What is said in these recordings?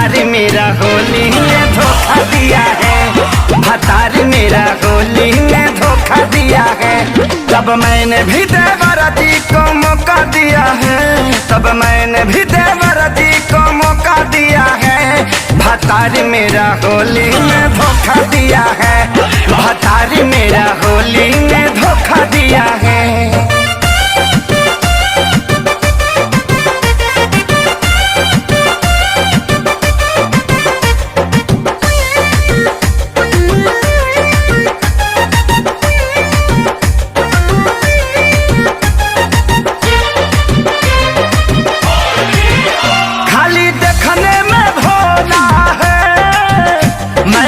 भतारी मेरा होली में धोखा दिया है, भतारी मेरा होली में धोखा दिया है। तब मैंने भी देवरा जी को मौका दिया है, तब मैंने भी देवरा जी को मौका दिया है। भतारी मेरा होली में धोखा दिया है, भतारी मेरा होली में धोखा दिया है।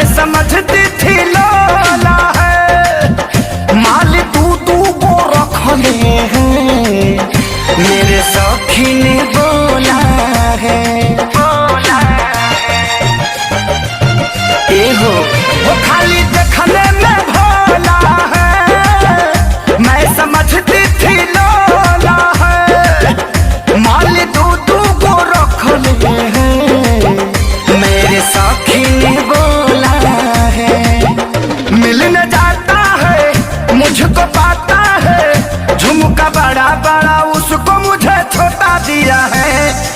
समझती थी लोला है, माल तू को रखले हैं, मेरे सखी ने बोला है, बोला ए हो वो खाली देखने में भोला है। मैं समझती थी लोला है, माल तू को रखले हैं, मेरे सखी ने बोला मिलने जाता है मुझको पाता है, झुमका बड़ा बड़ा उसको मुझे छोटा दिया है।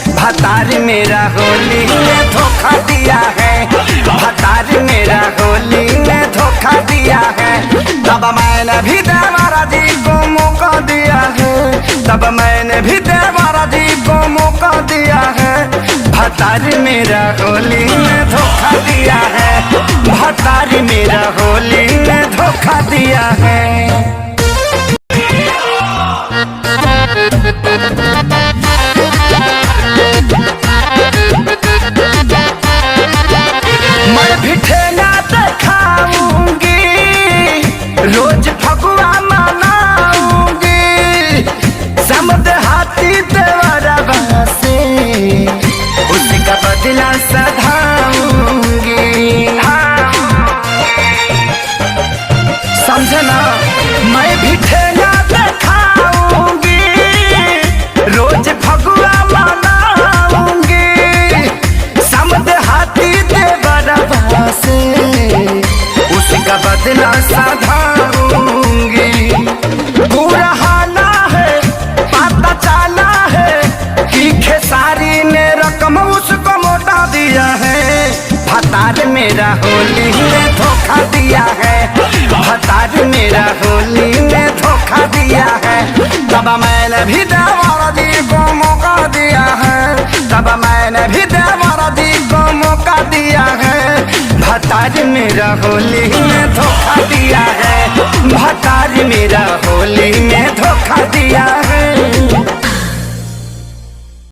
भतारी मेरा होली में धोखा दिया है, भतारी मेरा होली में धोखा दिया है। तब मैंने भी देवरा जी को मौका दिया है, तब मैंने भी देवरा जी को मौका दिया है। भतारी मेरा होली में धोखा दिया है, भतारी मेरा होली में धोखा दिया है। मैं भी ठेला दिखाऊंगी, रोज फगुआ मनाऊंगी, समझ हाथी देवरा से उसका बदला सधाऊंगी। समझना मैं भी ठेला दिखाऊंगी, रोज फगुआ मनाऊंगी, समझ हाथी देवरा से उसका बदला सधाऊंगी। बुरा हाना है पता चला है कि खेसारी ने रकम उसको मोटा दिया है। भतारी मेरा होली में धोखा दिया है, भतारी मेरा होली में धोखा दिया है। तब मैंने भी देवरा जी को मौका दिया है, तब मैंने भी देवरा जी को मौका दिया है। भतारी मेरा होली में धोखा दिया है, भतारी मेरा होली में धोखा दिया है।